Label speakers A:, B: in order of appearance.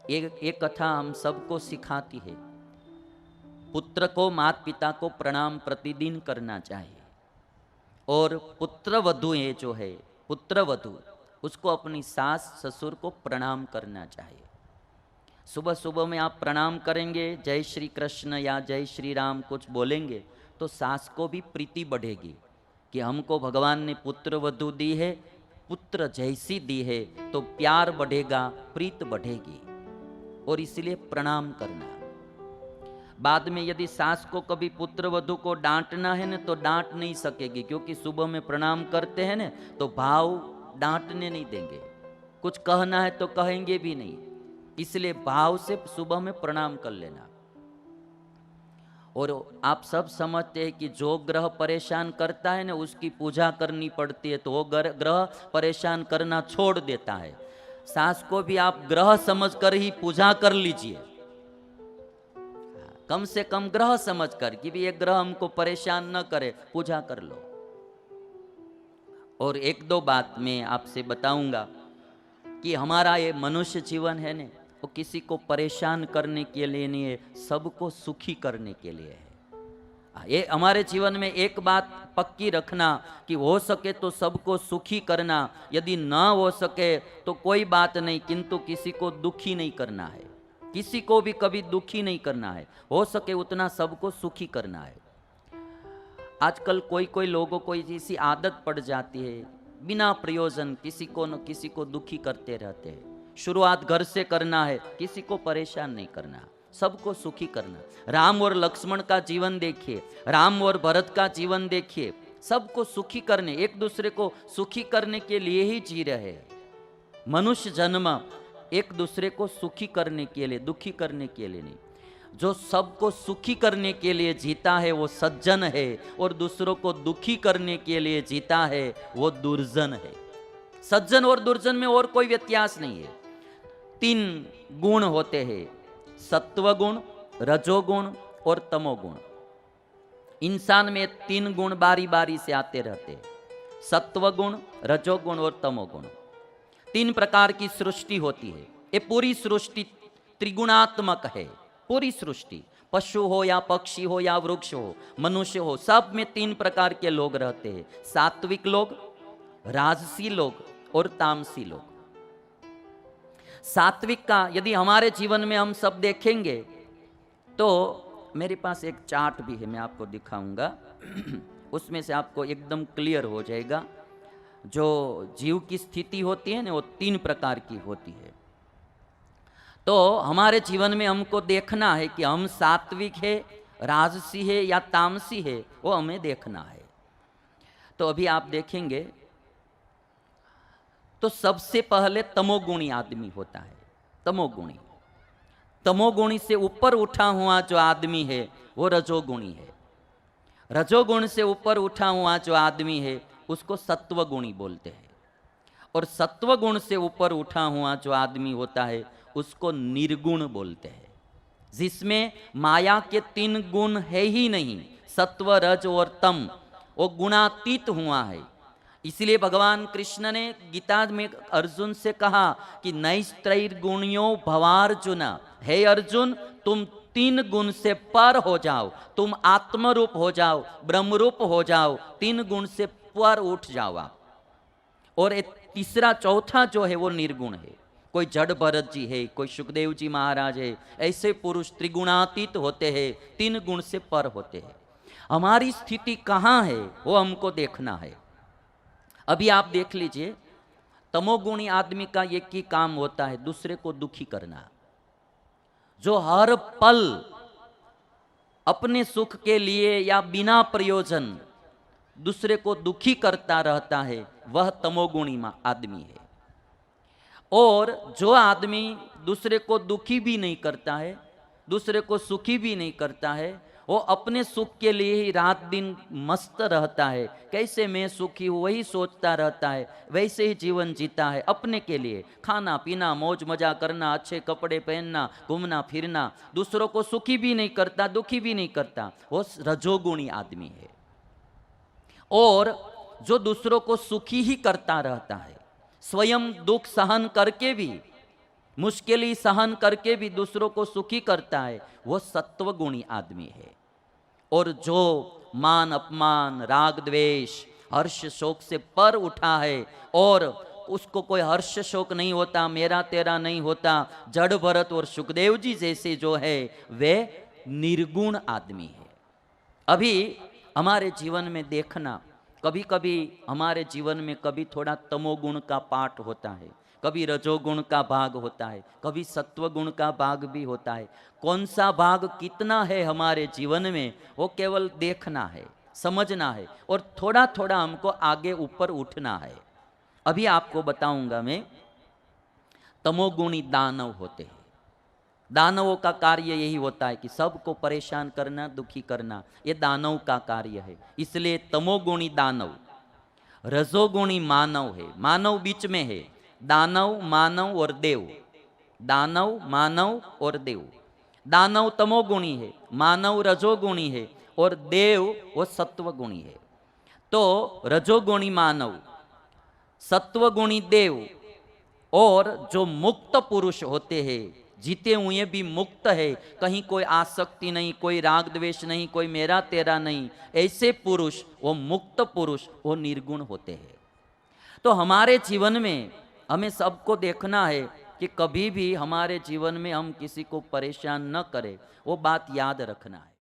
A: एक कथा हम सबको सिखाती है, पुत्र को माता पिता को प्रणाम प्रतिदिन करना चाहिए। और पुत्र वधू ये जो है, पुत्र वधू उसको अपनी सास ससुर को प्रणाम करना चाहिए। सुबह सुबह में आप प्रणाम करेंगे, जय श्री कृष्ण या जय श्री राम कुछ बोलेंगे, तो सास को भी प्रीति बढ़ेगी कि हमको भगवान ने पुत्र वधू दी है, पुत्र जैसी दी है, तो प्यार बढ़ेगा, प्रीत बढ़ेगी। और इसलिए प्रणाम करना। बाद में यदि सास को कभी पुत्र वधू को डांटना है ना, तो डांट नहीं सकेगी, क्योंकि सुबह में प्रणाम करते हैं ना, तो भाव डांटने नहीं देंगे, कुछ कहना है तो कहेंगे भी नहीं। इसलिए भाव से सुबह में प्रणाम कर लेना। और आप सब समझते हैं कि जो ग्रह परेशान करता है ना, उसकी पूजा करनी पड़ती है, तो वो ग्रह परेशान करना छोड़ देता है। सास को भी आप ग्रह समझकर ही पूजा कर लीजिए, कम से कम ग्रह समझकर कि भी ये ग्रह हमको परेशान न करे, पूजा कर लो। और एक दो बात मैं आपसे बताऊंगा कि हमारा ये मनुष्य जीवन है ने, वो किसी को परेशान करने के लिए नहीं है, सबको सुखी करने के लिए है। ये हमारे जीवन में एक बात पक्की रखना कि हो सके तो सबको सुखी करना, यदि ना हो सके तो कोई बात नहीं, किंतु किसी को दुखी नहीं करना है, किसी को भी कभी दुखी नहीं करना है, हो सके उतना सबको सुखी करना है। आजकल कोई कोई लोगों को ऐसी आदत पड़ जाती है, बिना प्रयोजन किसी को न किसी को दुखी करते रहते हैं। शुरुआत घर से करना है, किसी को परेशान नहीं करना, सबको सुखी करना। राम और लक्ष्मण का जीवन देखिए, राम और भरत का जीवन देखिए, सबको सुखी करने, एक दूसरे को सुखी करने के लिए ही जी रहे। मनुष्य जन्म एक दूसरे को सुखी करने के लिए, दुखी करने के लिए नहीं। जो सबको सुखी करने के लिए जीता है वो सज्जन है, और दूसरों को दुखी करने के लिए जीता है वो दुर्जन है। सज्जन और दुर्जन में और कोई व्यत्यास नहीं है। 3 गुण होते हैं, सत्वगुण, रजोगुण और तमोगुण। इंसान में 3 गुण बारी बारी से आते रहते हैं, सत्वगुण, रजोगुण और तमोगुण। 3 प्रकार की सृष्टि होती है। ये पूरी सृष्टि त्रिगुणात्मक है, पूरी सृष्टि, पशु हो या पक्षी हो या वृक्ष हो, मनुष्य हो, सब में 3 प्रकार के लोग रहते हैं, सात्विक लोग, राजसी लोग और तामसी लोग। सात्विक का यदि हमारे जीवन में हम सब देखेंगे तो मेरे पास एक चार्ट भी है, मैं आपको दिखाऊंगा उसमें से आपको एकदम क्लियर हो जाएगा। जो जीव की स्थिति होती है ना, वो 3 प्रकार की होती है। तो हमारे जीवन में हमको देखना है कि हम सात्विक है, राजसी है या तामसी है, वो हमें देखना है। तो अभी आप देखेंगे तो सबसे पहले तमोगुणी आदमी होता है। तमोगुणी, तमोगुणी से ऊपर उठा हुआ जो आदमी है वो रजोगुणी है। रजोगुण से ऊपर उठा हुआ जो आदमी है उसको सत्वगुणी बोलते हैं। और सत्वगुण से ऊपर उठा हुआ जो आदमी होता है उसको निर्गुण बोलते हैं, जिसमें माया के 3 गुण है ही नहीं, सत्व, रज और तम, वो गुणातीत हुआ है। इसलिए भगवान कृष्ण ने गीता में अर्जुन से कहा कि नैस्त्रैर्गुण्यो भवार्जुन, हे अर्जुन तुम 3 गुण से पर हो जाओ, तुम आत्मरूप हो जाओ, ब्रह्मरूप हो जाओ, 3 गुण से पर उठ जाओ आप। और एक तीसरा चौथा जो है वो निर्गुण है। कोई जड़ भरत जी है, कोई सुखदेव जी महाराज है, ऐसे पुरुष त्रिगुणातीत होते हैं, 3 गुण से पर होते हैं। हमारी स्थिति कहाँ है वो हमको देखना है। अभी आप देख लीजिए, तमोगुणी आदमी का एक ही काम होता है, दूसरे को दुखी करना। जो हर पल अपने सुख के लिए या बिना प्रयोजन दूसरे को दुखी करता रहता है, वह तमोगुणी आदमी है। और जो आदमी दूसरे को दुखी भी नहीं करता है, दूसरे को सुखी भी नहीं करता है, वो अपने सुख के लिए ही रात दिन मस्त रहता है, कैसे मैं सुखी हूँ वही सोचता रहता है, वैसे ही जीवन जीता है अपने के लिए, खाना पीना, मौज मजा करना, अच्छे कपड़े पहनना, घूमना फिरना, दूसरों को सुखी भी नहीं करता, दुखी भी नहीं करता, वो रजोगुणी आदमी है। और जो दूसरों को सुखी ही करता रहता है, स्वयं दुख सहन करके भी मुश्किलें सहन करके भी दूसरों को सुखी करता है, वो सत्वगुणी आदमी है। और जो मान अपमान, राग द्वेष, हर्ष शोक से पर उठा है और उसको कोई हर्ष शोक नहीं होता, मेरा तेरा नहीं होता, जड़ भरत और सुखदेव जी जैसे जो है वे निर्गुण आदमी है। अभी हमारे जीवन में देखना, कभी कभी हमारे जीवन में कभी थोड़ा तमोगुण का पाठ होता है, कभी रजोगुण का भाग होता है, कभी सत्वगुण का भाग भी होता है। कौन सा भाग कितना है हमारे जीवन में, वो केवल देखना है, समझना है और थोड़ा थोड़ा हमको आगे ऊपर उठना है। अभी आपको बताऊंगा मैं, तमोगुणी दानव होते हैं। दानवों का कार्य यही होता है कि सबको परेशान करना, दुखी करना, ये दानव का कार्य है। इसलिए तमोगुणी दानव। रजोगुणी मानव है, मानव बीच में है, दानव, मानव और देव। दानव, मानव और देव। दानव तमोगुणी है, मानव रजोगुणी है और देव वो सत्वगुणी है। तो रजोगुणी मानव, सत्वगुणी देव और जो मुक्त पुरुष होते हैं, जीते हुए भी मुक्त है, कहीं कोई आसक्ति नहीं, कोई राग द्वेष नहीं, कोई मेरा तेरा नहीं, ऐसे पुरुष, वो मुक्त पुरुष, वो निर्गुण होते हैं। तो हमारे जीवन में हमें सबको देखना है कि कभी भी हमारे जीवन में हम किसी को परेशान न करें, वो बात याद रखना है।